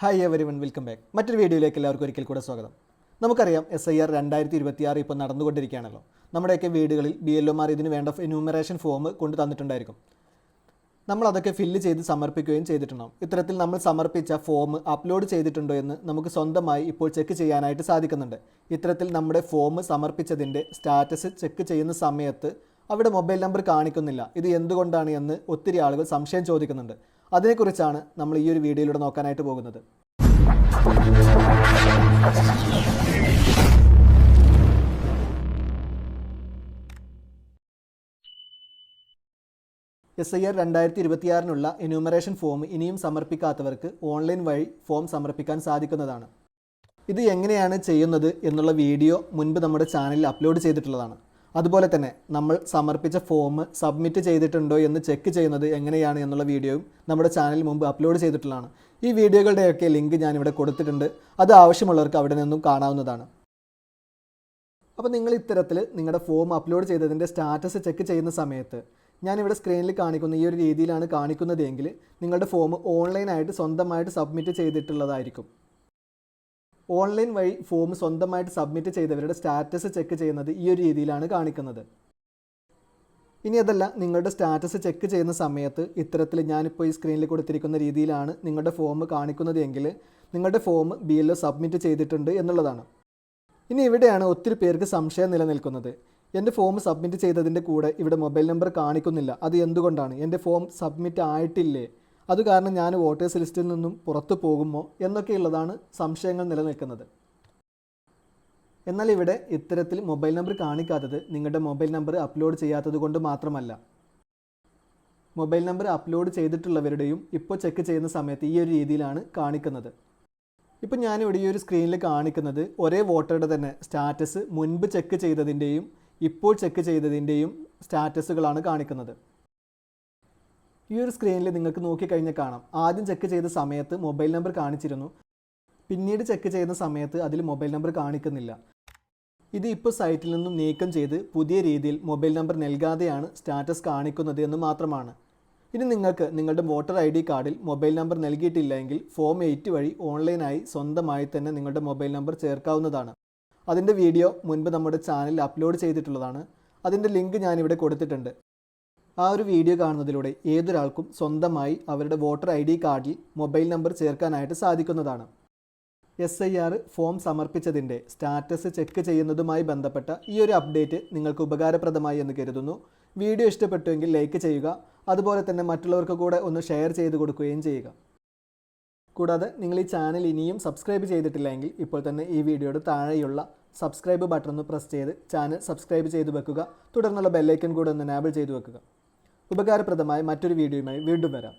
Hi everyone, welcome back. മറ്റൊരു വീഡിയോയിലേക്ക് എല്ലാവർക്കും ഒരിക്കൽ കൂടെ സ്വാഗതം. നമുക്കറിയാം SIR 2026 ഇപ്പോൾ നടന്നുകൊണ്ടിരിക്കുകയാണല്ലോ. നമ്മുടെയൊക്കെ വീടുകളിൽ BLOമാർ ഇതിന് വേണ്ട എന്യൂമറേഷൻ ഫോം കൊണ്ട് തന്നിട്ടുണ്ടായിരിക്കും. നമ്മൾ അതൊക്കെ ഫില്ല് ചെയ്ത് സമർപ്പിക്കുകയും ചെയ്തിട്ടുണ്ടാകും. ഇത്തരത്തിൽ നമ്മൾ സമർപ്പിച്ച ഫോം അപ്ലോഡ് ചെയ്തിട്ടുണ്ടോ എന്ന് നമുക്ക് സ്വന്തമായി ഇപ്പോൾ ചെക്ക് ചെയ്യാനായിട്ട് സാധിക്കുന്നുണ്ട്. ഇത്തരത്തിൽ നമ്മുടെ ഫോം സമർപ്പിച്ചതിൻ്റെ സ്റ്റാറ്റസ് ചെക്ക് ചെയ്യുന്ന സമയത്ത് അവിടെ മൊബൈൽ നമ്പർ കാണിക്കുന്നില്ല. ഇത് എന്തുകൊണ്ടാണ് എന്ന് ഒത്തിരി ആളുകൾ സംശയം ചോദിക്കുന്നുണ്ട്. അതിനെക്കുറിച്ചാണ് നമ്മൾ ഈ ഒരു വീഡിയോയിലൂടെ നോക്കാനായിട്ട് പോകുന്നത്. SIR 2026 എന്യൂമറേഷൻ ഫോം ഇനിയും സമർപ്പിക്കാത്തവർക്ക് ഓൺലൈൻ വഴി ഫോം സമർപ്പിക്കാൻ സാധിക്കുന്നതാണ്. ഇത് എങ്ങനെയാണ് ചെയ്യുന്നത് എന്നുള്ള വീഡിയോ മുൻപ് നമ്മുടെ ചാനലിൽ അപ്ലോഡ് ചെയ്തിട്ടുള്ളതാണ്. അതുപോലെ തന്നെ നമ്മൾ സമർപ്പിച്ച ഫോം സബ്മിറ്റ് ചെയ്തിട്ടുണ്ടോ എന്ന് ചെക്ക് ചെയ്യുന്നത് എങ്ങനെയാണ് എന്നുള്ള വീഡിയോയും നമ്മുടെ ചാനലിൽ മുമ്പ് അപ്ലോഡ് ചെയ്തിട്ടുള്ളതാണ്. ഈ വീഡിയോകളുടെയൊക്കെ ലിങ്ക് ഞാനിവിടെ കൊടുത്തിട്ടുണ്ട്. അത് ആവശ്യമുള്ളവർക്ക് അവിടെ നിന്നും കാണാവുന്നതാണ്. അപ്പോൾ നിങ്ങൾ ഇത്തരത്തിൽ നിങ്ങളുടെ ഫോം അപ്ലോഡ് ചെയ്തതിൻ്റെ സ്റ്റാറ്റസ് ചെക്ക് ചെയ്യുന്ന സമയത്ത് ഞാനിവിടെ സ്ക്രീനിൽ കാണിക്കുന്ന ഈ ഒരു രീതിയിലാണ് കാണിക്കുന്നതെങ്കിൽ നിങ്ങളുടെ ഫോം ഓൺലൈനായിട്ട് സ്വന്തമായിട്ട് സബ്മിറ്റ് ചെയ്തിട്ടുള്ളതായിരിക്കും. ഓൺലൈൻ വഴി ഫോം സ്വന്തമായിട്ട് സബ്മിറ്റ് ചെയ്തവരുടെ സ്റ്റാറ്റസ് ചെക്ക് ചെയ്യുന്നത് ഈ ഒരു രീതിയിലാണ് കാണിക്കുന്നത്. ഇനി അതല്ല, നിങ്ങളുടെ സ്റ്റാറ്റസ് ചെക്ക് ചെയ്യുന്ന സമയത്ത് ഇത്തരത്തിൽ ഞാനിപ്പോൾ ഈ സ്ക്രീനിൽ കൊടുത്തിരിക്കുന്ന രീതിയിലാണ് നിങ്ങളുടെ ഫോം കാണിക്കുന്നത് എങ്കിൽ നിങ്ങളുടെ ഫോം BLO സബ്മിറ്റ് ചെയ്തിട്ടുണ്ട് എന്നുള്ളതാണ്. ഇനി ഇവിടെയാണ് ഒത്തിരി പേർക്ക് സംശയം നിലനിൽക്കുന്നത്. എൻ്റെ ഫോം സബ്മിറ്റ് ചെയ്തതിൻ്റെ കൂടെ ഇവിടെ മൊബൈൽ നമ്പർ കാണിക്കുന്നില്ല, അത് എന്തുകൊണ്ടാണ്? എൻ്റെ ഫോം സബ്മിറ്റ് ആയിട്ടില്ലേ? അത് കാരണം ഞാൻ വോട്ടേഴ്സ് ലിസ്റ്റിൽ നിന്നും പുറത്തു പോകുമോ എന്നൊക്കെയുള്ളതാണ് സംശയങ്ങൾ നിലനിൽക്കുന്നത്. എന്നാൽ ഇവിടെ ഇത്തരത്തിൽ മൊബൈൽ നമ്പർ കാണിക്കാത്തത് നിങ്ങളുടെ മൊബൈൽ നമ്പർ അപ്ലോഡ് ചെയ്യാത്തത് കൊണ്ട് മാത്രമല്ല. മൊബൈൽ നമ്പർ അപ്ലോഡ് ചെയ്തിട്ടുള്ളവരുടെയും ഇപ്പോൾ ചെക്ക് ചെയ്യുന്ന സമയത്ത് ഈ ഒരു രീതിയിലാണ് കാണിക്കുന്നത്. ഇപ്പോൾ ഞാനിവിടെ ഈ ഒരു സ്ക്രീനിൽ കാണിക്കുന്നത് ഒരേ വോട്ടറുടെ തന്നെ സ്റ്റാറ്റസ് മുൻപ് ചെക്ക് ചെയ്തതിൻ്റെയും ഇപ്പോൾ ചെക്ക് ചെയ്തതിൻ്റെയും സ്റ്റാറ്റസുകളാണ് കാണിക്കുന്നത്. ഈ ഒരു സ്ക്രീനിൽ നിങ്ങൾക്ക് നോക്കിക്കഴിഞ്ഞാൽ കാണാം, ആദ്യം ചെക്ക് ചെയ്ത സമയത്ത് മൊബൈൽ നമ്പർ കാണിച്ചിരുന്നു, പിന്നീട് ചെക്ക് ചെയ്യുന്ന സമയത്ത് അതിൽ മൊബൈൽ നമ്പർ കാണിക്കുന്നില്ല. ഇത് ഇപ്പോൾ സൈറ്റിൽ നിന്നും നീക്കം ചെയ്ത് പുതിയ രീതിയിൽ മൊബൈൽ നമ്പർ നൽകാതെയാണ് സ്റ്റാറ്റസ് കാണിക്കുന്നത് എന്ന് മാത്രമാണ്. ഇനി നിങ്ങൾക്ക് നിങ്ങളുടെ വോട്ടർ ID കാർഡിൽ മൊബൈൽ നമ്പർ നൽകിയിട്ടില്ലെങ്കിൽ ഫോം 8 വഴി ഓൺലൈനായി സ്വന്തമായി തന്നെ നിങ്ങളുടെ മൊബൈൽ നമ്പർ ചേർക്കാവുന്നതാണ്. അതിൻ്റെ വീഡിയോ മുൻപ് നമ്മുടെ ചാനലിൽ അപ്ലോഡ് ചെയ്തിട്ടുള്ളതാണ്. അതിൻ്റെ ലിങ്ക് ഞാനിവിടെ കൊടുത്തിട്ടുണ്ട്. ആ ഒരു വീഡിയോ കാണുന്നതിലൂടെ ഏതൊരാൾക്കും സ്വന്തമായി അവരുടെ വോട്ടർ ID കാർഡിൽ മൊബൈൽ നമ്പർ ചേർക്കാനായിട്ട് സാധിക്കുന്നതാണ്. SIR ഫോം സമർപ്പിച്ചതിൻ്റെ സ്റ്റാറ്റസ് ചെക്ക് ചെയ്യുന്നതുമായി ബന്ധപ്പെട്ട ഈ ഒരു അപ്ഡേറ്റ് നിങ്ങൾക്ക് ഉപകാരപ്രദമായി എന്ന് കരുതുന്നു. വീഡിയോ ഇഷ്ടപ്പെട്ടുവെങ്കിൽ ലൈക്ക് ചെയ്യുക. അതുപോലെ തന്നെ മറ്റുള്ളവർക്ക് കൂടെ ഒന്ന് ഷെയർ ചെയ്ത് കൊടുക്കുകയും ചെയ്യുക. കൂടാതെ നിങ്ങൾ ഈ ചാനൽ ഇനിയും സബ്സ്ക്രൈബ് ചെയ്തിട്ടില്ലെങ്കിൽ ഇപ്പോൾ തന്നെ ഈ വീഡിയോയുടെ താഴെയുള്ള സബ്സ്ക്രൈബ് ബട്ടൺ ഒന്ന് പ്രസ് ചെയ്ത് ചാനൽ സബ്സ്ക്രൈബ് ചെയ്ത് വെക്കുക. തുടർന്നുള്ള ബെല്ലൈക്കൺ കൂടെ ഒന്ന് എനേബിൾ ചെയ്ത് വെക്കുക. ഉപകാരപ്രദമായ മറ്റൊരു വീഡിയോയുമായി വീണ്ടും വരാം.